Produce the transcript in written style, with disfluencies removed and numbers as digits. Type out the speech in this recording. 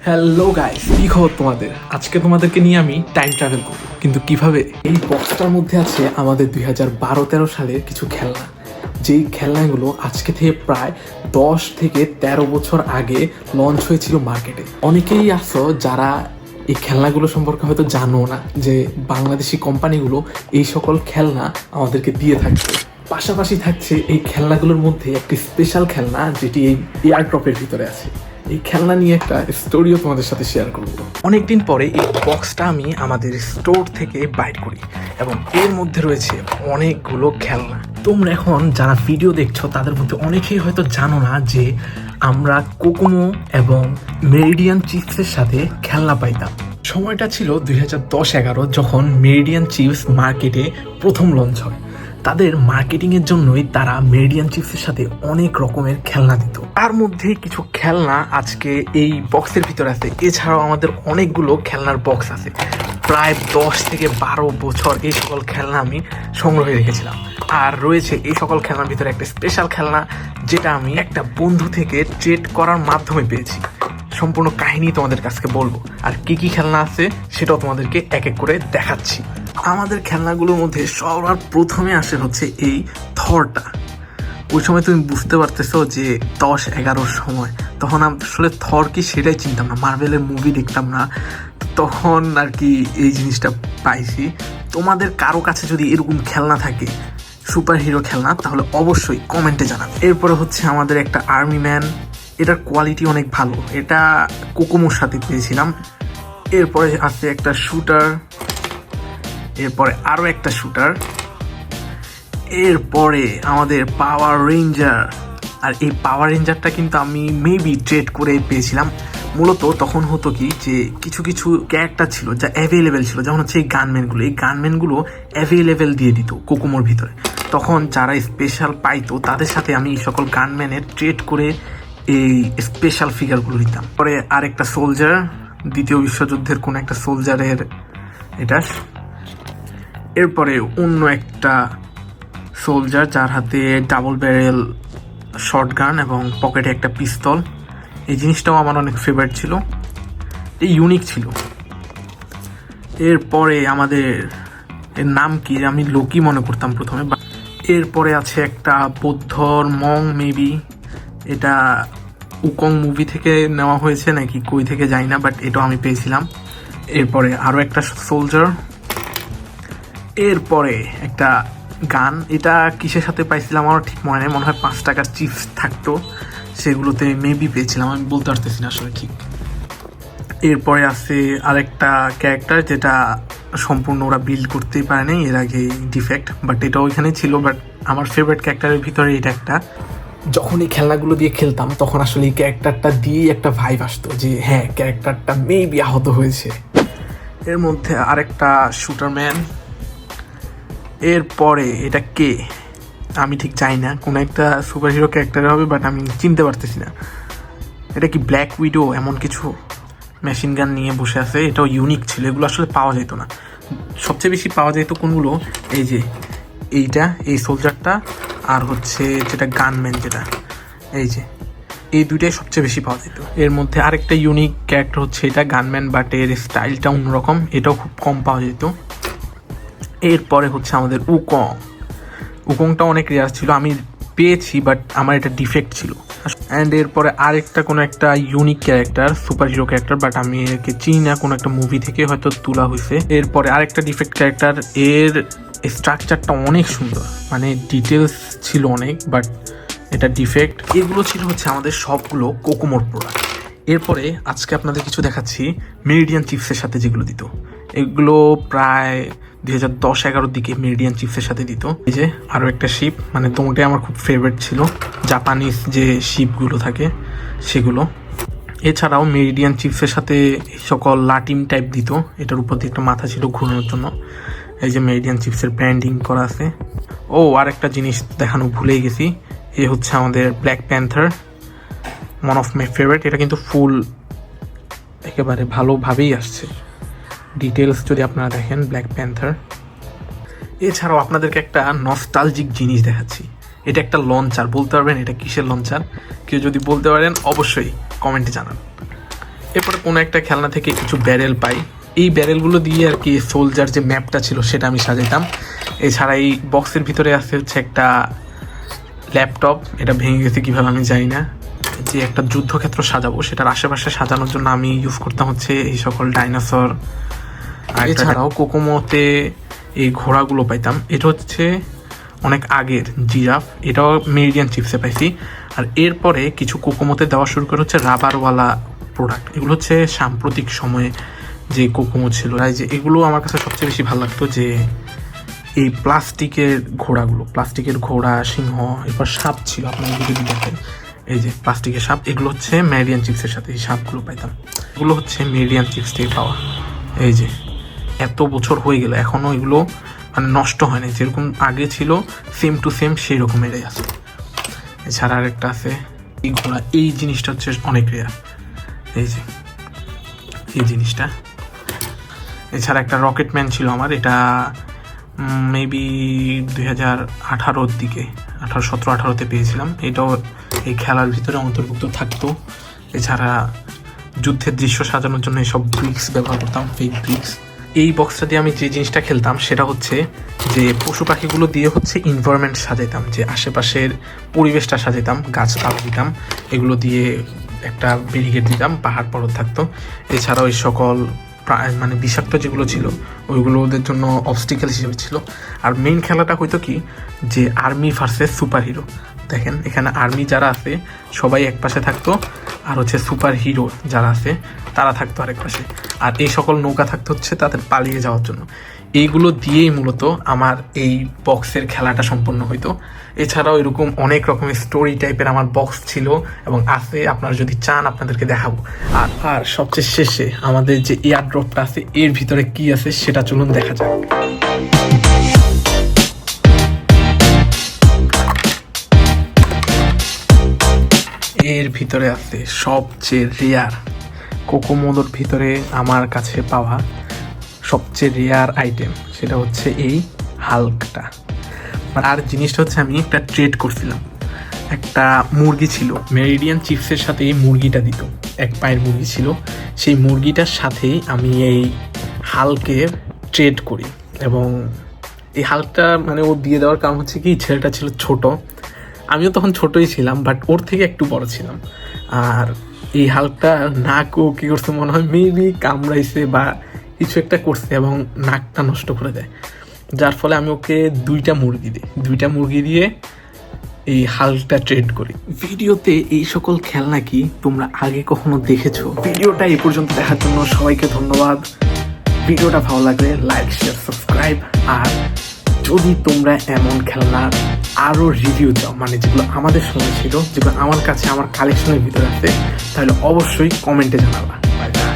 Hello guys, কি খবর তোমাদের? আজকে তোমাদেরকে নিয়ে আমি টাইম ট্রাভেল করব, কিন্তু কিভাবে? এই বক্সটার মধ্যে আছে আমাদের 2012-13 সালের কিছু খেলনা, যেই খেলনাগুলো আজকে থেকে প্রায় 10 থেকে 13 বছর আগে লঞ্চ হয়েছিল মার্কেটে। অনেকেই আছো যারা এই খেলনাগুলো সম্পর্কে হয়তো জানো না যে বাংলাদেশি কোম্পানিগুলো এই সকল খেলনা আমাদেরকে দিয়ে থাকছে। পাশাপাশি থাকছে এই খেলনাগুলোর মধ্যে একটি স্পেশাল খেলনা যেটি এই এয়ার ড্রপের ভিতরে আছে। এই খেলনা নিয়ে একটা স্টোরিও তোমাদের সাথে শেয়ার করব। অনেকদিন পরে এই বক্সটা আমি আমাদের স্টোর থেকে বাইর করি এবং এর মধ্যে রয়েছে অনেকগুলো খেলনা। তোমরা এখন যারা ভিডিও দেখছো তাদের মধ্যে অনেকেই হয়তো জানো না যে আমরা কোকোমো এবং মেরিডিয়ান চিপসের সাথে খেলনা পাইতাম। সময়টা ছিল 2010-11 যখন মেরিডিয়ান চিপস মার্কেটে প্রথম লঞ্চ হয়। তাদের মার্কেটিংয়ের জন্যই তারা মেরিডিয়ান চিপসের সাথে অনেক রকমের খেলনা দিত। তার মধ্যে কিছু খেলনা আজকে এই বক্সের ভিতরে আছে। এছাড়াও আমাদের অনেকগুলো খেলনার বক্স আছে। প্রায় 10 থেকে 12 বছর এই সকল খেলনা আমি সংগ্রহে রেখেছিলাম। আর রয়েছে এই সকল খেলনার ভিতরে একটা স্পেশাল খেলনা যেটা আমি একটা বন্ধু থেকে ট্রেড করার মাধ্যমে পেয়েছি। সম্পূর্ণ কাহিনী তোমাদের কাছে বলবো, আর কি কি খেলনা আছে সেটাও তোমাদেরকে এক এক করে দেখাচ্ছি। আমাদের খেলনাগুলোর মধ্যে সবার প্রথমে আসে হচ্ছে এই থরটা। ওই সময় তুমি বুঝতে পারতেছো যে 10-11 সময়, তখন আসলে থর কি সেটাই চিনতাম না, মার্ভেলের মুভি দেখতাম না, তখন আর কি এই জিনিসটা পাইছি। তোমাদের কারো কাছে যদি এরকম খেলনা থাকে সুপার হিরো খেলনা, তাহলে অবশ্যই কমেন্টে জানাবে। এরপরে হচ্ছে আমাদের একটা আর্মি ম্যান, এটার কোয়ালিটি অনেক ভালো, এটা কোকোমোর সাথে পেয়েছিলাম। এরপরে আছে একটা শুটার, এরপরে আরও একটা শুটার, এরপরে আমাদের পাওয়ার রেঞ্জার। আর এই পাওয়ার রেঞ্জারটা কিন্তু আমি মেবি ট্রেড করে পেয়েছিলাম। মূলত তখন হতো কি যে কিছু কিছু ক্যারেক্টার ছিল যা অ্যাভেলেবেল ছিল, যেমন হচ্ছে এই গানম্যানগুলো অ্যাভেলেবেল দিয়ে দিত কোকোমোর ভিতরে। তখন যারা স্পেশাল পাইতো তাদের সাথে আমি এই সকল গানম্যানের ট্রেড করে এই স্পেশাল ফিগারগুলো নিতাম। পরে আরেকটা সোলজার, দ্বিতীয় বিশ্বযুদ্ধের কোন একটা সোলজারের এটা। এরপরে অন্য একটা সোলজার যার হাতে ডাবল ব্যারেল শর্টগান এবং পকেটে একটা পিস্তল। এই জিনিসটাও আমার অনেক ফেভারিট ছিল, এই ইউনিক ছিল। এরপরে আমাদের এর নাম কি আমি লোকি মনে করতাম প্রথমে। এরপরে আছে একটা বৌদ্ধর মং, মেবি এটা উকং মুভি থেকে নেওয়া হয়েছে নাকি কই থেকে যাই না, বাট এটাও আমি পেয়েছিলাম। এরপরে আরও একটা সোলজার, এরপরে একটা গান, এটা কিসের সাথে পাইছিলাম আমার ঠিক মনে নেই, মনে হয় 5 টাকার চিপস থাকতো, সেগুলোতে মেবি পেয়েছিলাম, আমি বলতে পারতেছি না আসলে ঠিক। এরপরে আছে আরেকটা ক্যারেক্টার যেটা সম্পূর্ণ ওরা বিল্ড করতেই পারে নাই, এর আগে ডিফেক্ট, বাট এটাও ওইখানে ছিল। বাট আমার ফেভারিট ক্যারেক্টারের ভিতরে এটা একটা। যখন এই খেলনাগুলো দিয়ে খেলতাম তখন আসলে এই ক্যারেক্টারটা দিয়েই একটা ভাইব আসতো যে হ্যাঁ ক্যারেক্টারটা মেবি আহত হয়েছে। এর মধ্যে আরেকটা শুটারম্যান। এরপরে এটা কে আমি ঠিক চাই না, কোনো একটা সুপার হিরো ক্যারেক্টার হবে, বাট আমি চিনতে পারতেছি না। এটা কি ব্ল্যাক উইডো এমন কিছু, মেশিন গান নিয়ে বসে আছে। এটাও ইউনিক ছিল, এগুলো আসলে পাওয়া যেত না। সবচেয়ে বেশি পাওয়া যেত কোনগুলো, এই যে এইটা, এই সোলজারটা, আর হচ্ছে যেটা গানম্যান, যেটা এই যে এই দুইটাই সবচেয়ে বেশি পাওয়া যেত। এর মধ্যে আরেকটা ইউনিক ক্যারেক্টার হচ্ছে এটা গানম্যান, বাট এর স্টাইলটা অন্যরকম, এটাও খুব কম পাওয়া যেত। এরপরে হচ্ছে আমাদের উকংটা অনেক রেয়ার ছিল, আমি পেয়েছি বাট আমার এটা ডিফেক্ট ছিল। অ্যান্ড এরপরে আরেকটা কোনো একটা unique character, super hero character, but আমি একে চিনি না, কোনো একটা মুভি থেকে হয়তো তোলা হয়েছে। এরপরে আরেকটা ডিফেক্ট ক্যারেক্টার, এর স্ট্রাকচারটা অনেক সুন্দর, মানে ডিটেলস ছিল অনেক, বাট এটা ডিফেক্ট। এগুলো ছিল হচ্ছে আমাদের সবগুলো কোকোমোর প্রোডাক্ট। এরপরে আজকে আপনাদের কিছু দেখাচ্ছি মেরিডিয়ান চিপসের সাথে যেগুলো দিত। এগুলো প্রায় 2010-11 দিকে মেরিডিয়ান চিপসের সাথে দিত। এই যে আরও একটা শিপ, মানে তোমাটাই আমার খুব ফেভারিট ছিল, জাপানিজ যে শিপগুলো থাকে সেগুলো। এছাড়াও মেরিডিয়ান চিপসের সাথে সকল লাটিম টাইপ দিত, এটার উপর দিয়ে একটা মাথা ছিল ঘোরানোর জন্য। এই যে মেরিডিয়ান চিপসের ব্র্যান্ডিং করা আছে। ও আর একটা জিনিস দেখানো ভুলেই গেছি, এ হচ্ছে আমাদের black panther, one of my favourite. এটা কিন্তু ফুল একেবারে ভালোভাবেই আসছে, ডিটেলস যদি আপনারা দেখেন ব্ল্যাক প্যান্থার। এছাড়াও আপনাদেরকে একটা নস্টালজিক জিনিস দেখাচ্ছি, এটা একটা লঞ্চার, বলতে পারবেন এটা কিসের লঞ্চার? কেউ যদি বলতে পারেন অবশ্যই কমেন্টে জানান। এরপরে কোনো একটা খেলনা থেকে কিছু ব্যারেল পাই, এই ব্যারেলগুলো দিয়ে আর কি সোলজার যে ম্যাপটা ছিল সেটা আমি সাজাইতাম। এছাড়া এই বক্সের ভিতরে আছে হচ্ছে একটা ল্যাপটপ, এটা ভেঙে গেছে কীভাবে আমি জানি না। যে একটা যুদ্ধক্ষেত্র সাজাবো সেটার আশেপাশে সাজানোর জন্য আমি ইউজ করতাম হচ্ছে এই সকল ডাইনোসর। আর এছাড়াও কোকোমোতে এই ঘোড়াগুলো পাইতাম, এটা হচ্ছে অনেক আগের জিরাফ, এটাও মেরিডিয়ান চিপসে পাইছি। আর এরপরে কিছু কোকোমোতে দেওয়া শুরু করে হচ্ছে রাবারওয়ালা প্রোডাক্ট, এগুলো হচ্ছে সাম্প্রতিক সময়ে যে কোকোমো ছিল। তাই যে এগুলো আমার কাছে সবচেয়ে বেশি ভালো লাগতো, যে এই প্লাস্টিকের ঘোড়াগুলো, প্লাস্টিকের ঘোড়া, সিংহ, এরপর সাপ ছিল, আপনারা যদি দেখেন এই যে প্লাস্টিকের সাপ, এগুলো হচ্ছে মেরিডিয়ান চিপসের সাথে এই সাপগুলো পাইতাম। এগুলো হচ্ছে মেরিডিয়ান চিপস থেকে পাওয়া। এই যে এত বছর হয়ে গেল এখনও এগুলো মানে নষ্ট হয় না, যেরকম আগে ছিল সেম টু সেম সেই রকমেরই আছে। এছাড়া আরেকটা আছে এই ঘোড়া, এই জিনিসটা হচ্ছে অনেক রেয়ার, এই যে এই জিনিসটা। এছাড়া একটা রকেটম্যান ছিল আমার, এটা মেবি 2018-র দিকে, 17-18-তে পেয়েছিলাম। এটাও এই খেলার ভিতরে অন্তর্ভুক্ত থাকতো। এছাড়া যুদ্ধের দৃশ্য সাজানোর জন্য এইসব ব্রিক্স ব্যবহার করতাম, ফেক ব্রিক্স। এই বক্সটা দিয়ে আমি যে জিনিসটা খেলতাম সেটা হচ্ছে যে পশু পাখিগুলো দিয়ে হচ্ছে এনভায়রনমেন্ট সাজাইতাম, যে আশেপাশের পরিবেশটা সাজাইতাম, গাছপালা দিতাম, এগুলো দিয়ে একটা ব্যারিকেড দিতাম, পাহাড় পর্বত থাকতো। এছাড়াও এই সকল মানে বিষাক্ত যেগুলো ছিল ওইগুলো ওদের জন্য অবস্টিকেল হিসেবে ছিল। আর মেইন খেলাটা হয়তো কি, যে আর্মি ভার্সেস সুপার হিরো। দেখেন এখানে আর্মি যারা আছে সবাই এক পাশে থাকতো, আর হচ্ছে সুপার হিরো যারা আছে তারা থাকতো আরেক পাশে। আর এই সকল নৌকা থাকতো হচ্ছে তাদের পালিয়ে যাওয়ার জন্য। এইগুলো দিয়েই মূলত আমার এই বক্সের খেলাটা সম্পন্ন হইতো। এছাড়াও এরকম অনেক রকমের স্টোরি টাইপের আমার বক্স ছিল এবং আছে, আপনারা যদি চান আপনাদেরকে দেখাবো। আর সবচেয়ে শেষে আমাদের যে এয়ার ড্রপটা আছে এর ভিতরে কি আছে সেটা চলুন দেখা যাক। এর ভিতরে আছে সবচেয়ে রেয়ার কোকোমোদোর ভিতরে আমার কাছে পাওয়া সবচেয়ে রেয়ার আইটেম, সেটা হচ্ছে এই হাল্কটা। আর জিনিসটা হচ্ছে আমি একটা ট্রেড করছিলাম, একটা মুরগি ছিল মেরিডিয়ান চিপসের সাথে এই মুরগিটা দিত, এক পায়ের মুরগি ছিল, সেই মুরগিটার সাথেই আমি এই হাল্কের ট্রেড করি। এবং এই হাল্কটা মানে ও দিয়ে দেওয়ার কারণ হচ্ছে কি, ছেলেটা ছিল ছোট, আমিও তখন ছোটই ছিলাম, বাট ওর থেকে একটু বড় ছিলাম। আর এই হাল্কটা নাক ও কী করছে মনে হয় মেবি কামড়াইছে বা কিছু একটা করছে এবং নাকটা নষ্ট করে দেয়, যার ফলে আমি ওকে দুইটা মুরগি দিয়ে এই হাল্কটা ট্রেড করি। ভিডিওতে এই সকল খেলনা কি তোমরা আগে কখনো দেখেছো? ভিডিওটা এই পর্যন্ত দেখার জন্য সবাইকে ধন্যবাদ। ভিডিওটা ভালো লাগলে লাইক, শেয়ার, সাবস্ক্রাইব। আর যদি তোমরা এমন খেলনার আরও রিভিউ দাও, মানে যেগুলো আমাদের সময় ছিল, যেগুলো আমার কাছে আমার কালেকশনের ভিতরে আছে, তাহলে অবশ্যই কমেন্টে জানাবা। Bye bye.